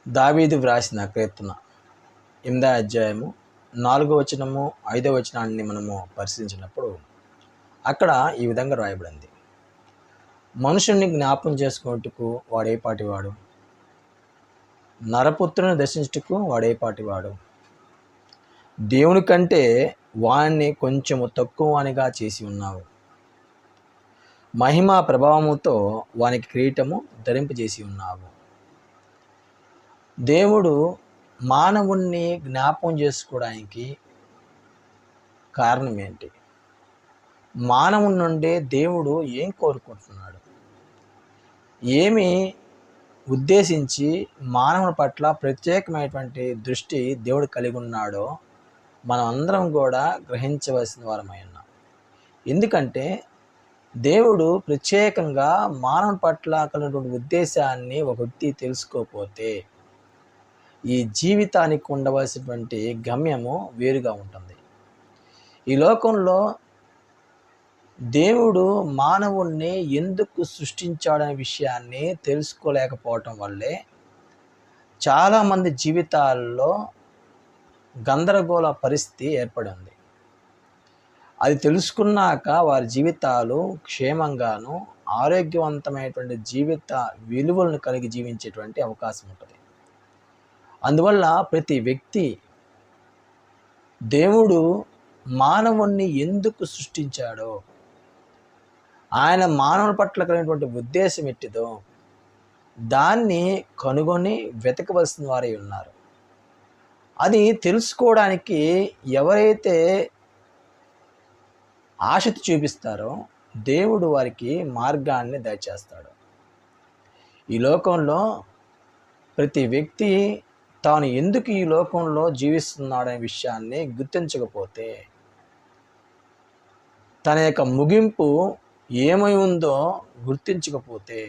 దావీదు వ్రాసిన కీర్తన 8వ అధ్యాయము 4వ వచనము 5వ వచనాన్ని మనము పరిశీలించినప్పుడు అక్కడ ఈ విధంగా రాయబడింది. మనుషుల్ని జ్ఞాపం చేసుకున్నట్టుకు వాడేపాటివాడు, నరపుత్రుని దర్శించుటకు వాడేపాటివాడు. దేవుని కంటే వాణ్ణి కొంచెము తక్కువ అనిగా చేసి ఉన్నావు. మహిమా ప్రభావముతో వానికి కిరీటము ధరింపజేసి ఉన్నావు. దేవుడు మానవుణ్ణి జ్ఞాపకం చేసుకోవడానికి కారణం ఏంటి? మానవుని నుండి దేవుడు ఏం కోరుకుంటున్నాడు? ఏమి ఉద్దేశించి మానవుని పట్ల ప్రత్యేకమైనటువంటి దృష్టి దేవుడు కలిగి ఉన్నాడో మనం అందరం కూడా గ్రహించవలసిన వారమై ఉన్నాం. ఎందుకంటే దేవుడు ప్రత్యేకంగా మానవుని పట్ల కలిగినటువంటి ఉద్దేశాన్ని ఒక వ్యక్తి తెలుసుకోకపోతే ఈ జీవితానికి ఉండవలసినటువంటి గమ్యము వేరుగా ఉంటుంది. ఈ లోకంలో దేవుడు మానవుణ్ణి ఎందుకు సృష్టించాడనే విషయాన్ని తెలుసుకోలేకపోవటం వల్లే చాలామంది జీవితాల్లో గందరగోళ పరిస్థితి ఏర్పడింది. అది తెలుసుకున్నాక వారి జీవితాలు క్షేమంగాను ఆరోగ్యవంతమైనటువంటి జీవిత విలువలను కలిగి జీవించేటువంటి అవకాశం ఉంటుంది. అందువల్ల ప్రతి వ్యక్తి దేవుడు మానవుణ్ణి ఎందుకు సృష్టించాడో, ఆయన మానవుని పట్ల కలిగినటువంటి ఉద్దేశం ఎట్టిదో దాన్ని కనుగొని వెతకవలసిన వారై ఉన్నారు. అది తెలుసుకోవడానికి ఎవరైతే ఆసక్తి చూపిస్తారో దేవుడు వారికి మార్గాన్ని దయచేస్తాడు. ఈ లోకంలో ప్రతి వ్యక్తి తాను ఎందుకు ఈ లోకంలో జీవిస్తున్నాడనే విషయాన్ని గుర్తించకపోతే, తన యొక్క ముగింపు ఏమై ఉందో గుర్తించకపోతే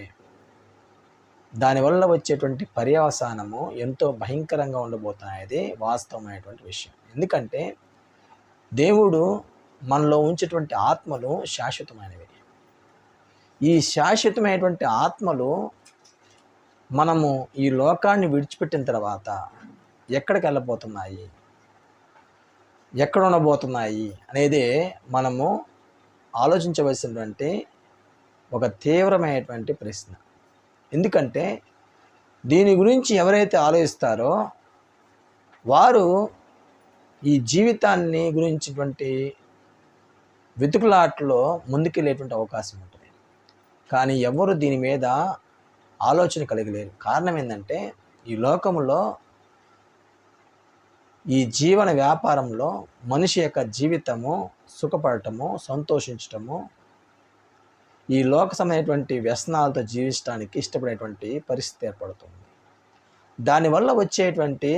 దానివల్ల వచ్చేటువంటి పర్యవసానము ఎంతో భయంకరంగా ఉండబోతున్నది వాస్తవమైనటువంటి విషయం. ఎందుకంటే దేవుడు మనలో ఉంచేటువంటి ఆత్మలు శాశ్వతమైనవి. ఈ శాశ్వతమైనటువంటి ఆత్మలు మనము ఈ లోకాన్ని విడిచిపెట్టిన తర్వాత ఎక్కడికి వెళ్ళబోతున్నాయి, ఎక్కడ ఉండబోతున్నాయి అనేది మనము ఆలోచించవలసినటువంటి ఒక తీవ్రమైనటువంటి ప్రశ్న. ఎందుకంటే దీని గురించి ఎవరైతే ఆలోచిస్తారో వారు ఈ జీవితాన్ని గురించినటువంటి వెతుకులాటలో ముందుకెళ్ళేటువంటి అవకాశం ఉంటుంది. కానీ ఎవరు దీని మీద ఆలోచన కలిగలేరు. కారణం ఏంటంటే ఈ లోకంలో ఈ జీవన వ్యాపారంలో మనిషి యొక్క జీవితము సుఖపడటము, సంతోషించటము, ఈ లోక సంబంధమైనటువంటి వ్యసనాలతో జీవించడానికి ఇష్టపడేటువంటి పరిస్థితి ఏర్పడుతుంది. దానివల్ల వచ్చేటువంటి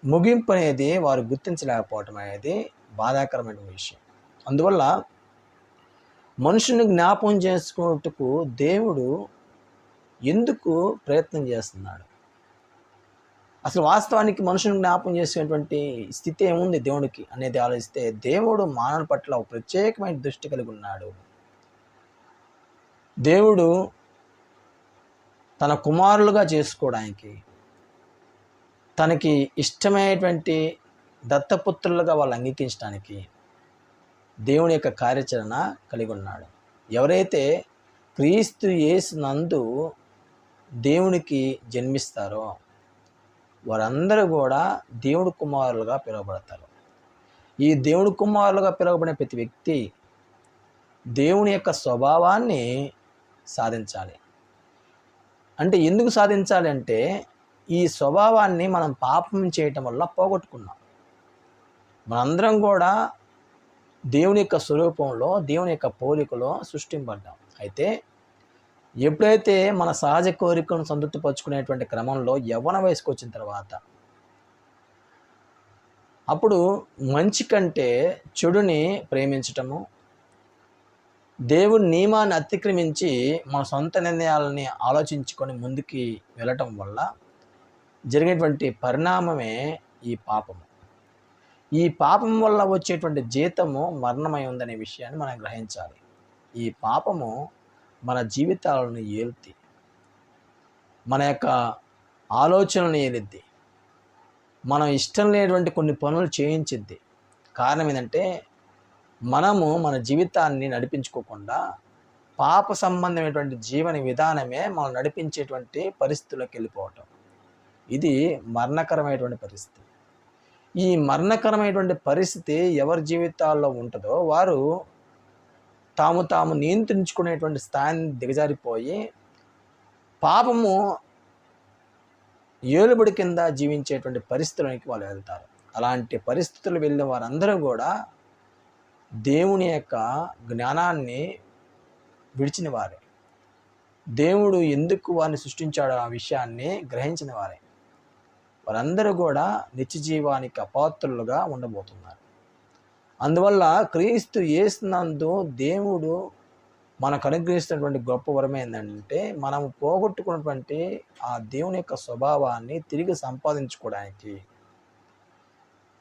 ముగింపు అనేది వారు గుర్తించలేకపోవటం అనేది బాధాకరమైన విషయం. అందువల్ల మనుషుని జ్ఞాపకం చేసుకున్నట్టుకు దేవుడు ఎందుకు ప్రయత్నం చేస్తున్నాడు? అసలు వాస్తవానికి మనుషుని జ్ఞాపకం చేసేటువంటి స్థితి ఏముంది దేవుడికి అనేది ఆలోచిస్తే, దేవుడు మానవుని పట్ల ఒక ప్రత్యేకమైన దృష్టి కలిగి ఉన్నాడు. దేవుడు తన కుమారులుగా చేసుకోవడానికి, తనకి ఇష్టమైనటువంటి దత్తపుత్రులుగా వాళ్ళు అంగీకరించడానికి దేవుని యొక్క కార్యాచరణ కలిగి ఉన్నాడు. ఎవరైతే క్రీస్తు యేసునందు దేవునికి జన్మిస్తారో వారందరూ కూడా దేవుడి కుమారులుగా పిలువబడతారు. ఈ దేవుడి కుమారులుగా పిలువబడిన ప్రతి వ్యక్తి దేవుని యొక్క స్వభావాన్ని సాధించాలి. అంటే ఎందుకు సాధించాలి అంటే, ఈ స్వభావాన్ని మనం పాపం చేయటం వల్ల పోగొట్టుకున్నాం. మనందరం కూడా దేవుని యొక్క స్వరూపంలో, దేవుని యొక్క పోలికలో సృష్టింపడ్డాం. అయితే ఎప్పుడైతే మన సహజ కోరికను సంతృప్తిపరుచుకునేటువంటి క్రమంలో యవ్వన వయసుకు వచ్చిన తర్వాత అప్పుడు మంచి కంటే చెడుని ప్రేమించటము, దేవుని నియమాన్ని అతిక్రమించి మన సొంత నిర్ణయాలని ఆలోచించుకొని ముందుకి వెళ్ళటం వల్ల జరిగేటువంటి పరిణామమే ఈ పాపము. ఈ పాపం వల్ల వచ్చేటువంటి జీతము మరణమై ఉందనే విషయాన్ని మనం గ్రహించాలి. ఈ పాపము మన జీవితాలను ఏల్తి మన యొక్క ఆలోచనలు ఏలిద్ది, మనం ఇష్టం లేనటువంటి కొన్ని పనులు చేయించిద్ది. కారణం ఏంటంటే మనము మన జీవితాన్ని నడిపించుకోకుండా పాప సంబంధమైనటువంటి జీవన విధానమే మనం నడిపించేటువంటి పరిస్థితుల్లోకి వెళ్ళిపోవటం. ఇది మరణకరమైనటువంటి పరిస్థితి. ఈ మరణకరమైనటువంటి పరిస్థితి ఎవరి జీవితాల్లో ఉంటుందో వారు తాము నియంత్రించుకునేటువంటి స్థాయిని దిగజారిపోయి పాపము ఏలుబడి కింద జీవించేటువంటి పరిస్థితులకి వాళ్ళు వెళ్తారు. అలాంటి పరిస్థితులు వెళ్ళిన వారందరూ కూడా దేవుని యొక్క జ్ఞానాన్ని విడిచిన వారే, దేవుడు ఎందుకు వారిని సృష్టించాడో ఆ విషయాన్ని గ్రహించిన వారే. వారందరూ కూడా నిత్య జీవానికి అపాత్రులుగా ఉండబోతున్నారు. అందువల్ల క్రీస్తు యేసునందు దేవుడు మనకు అనుగ్రహిస్తున్నటువంటి గొప్ప వరం ఏంటంటే మనం పోగొట్టుకున్నటువంటి ఆ దేవుని యొక్క స్వభావాన్ని తిరిగి సంపాదించుకోవడానికి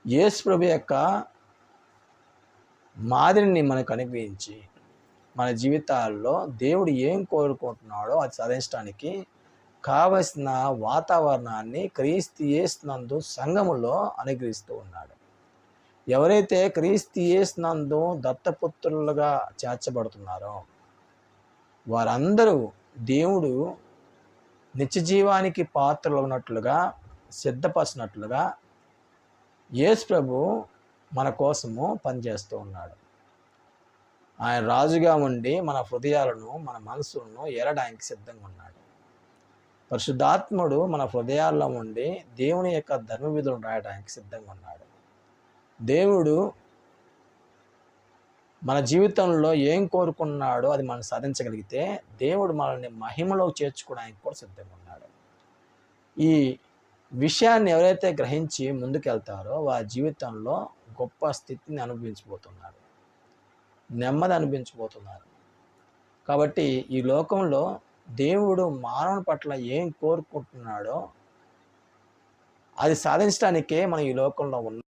యేసు ప్రభు యొక్క మాదిరిని మనకు అనుగ్రహించి మన జీవితాల్లో దేవుడు ఏం కోరుకుంటున్నాడో అది సాధించడానికి కావలసిన వాతావరణాన్ని క్రీస్తు యేసునందు సంఘములో అనుగ్రహిస్తూ ఉన్నాడు. ఎవరైతే క్రీస్తు యేసునందు దత్తపుత్రులుగా చేర్చబడుతున్నారో వారందరూ దేవుడు నిత్య జీవానికి పాత్రలు ఉన్నట్లుగా సిద్ధపరిచినట్లుగా యేసు ప్రభు మన కోసము పనిచేస్తూ ఉన్నాడు. ఆయన రాజుగా ఉండి మన హృదయాలను మన మనసులను ఏలడానికి సిద్ధంగా ఉన్నాడు. పరిశుద్ధాత్ముడు మన హృదయాల్లో ఉండి దేవుని యొక్క ధర్మ విధులను రాయడానికి సిద్ధంగా ఉన్నాడు. దేవుడు మన జీవితంలో ఏం కోరుకున్నాడో అది మనం సాధించగలిగితే దేవుడు మనల్ని మహిమలో చేర్చుకోవడానికి కూడా సిద్ధంగా ఉన్నాడు. ఈ విషయాన్ని ఎవరైతే గ్రహించి ముందుకెళ్తారో వారి జీవితంలో గొప్ప స్థితిని అనుభవించబోతున్నారు, నెమ్మది అనుభవించబోతున్నారు. కాబట్టి ఈ లోకంలో దేవుడు మానవుని పట్ల ఏం కోరుకుంటున్నాడో అది సాధించడానికే మనం ఈ లోకంలో ఉన్నాం.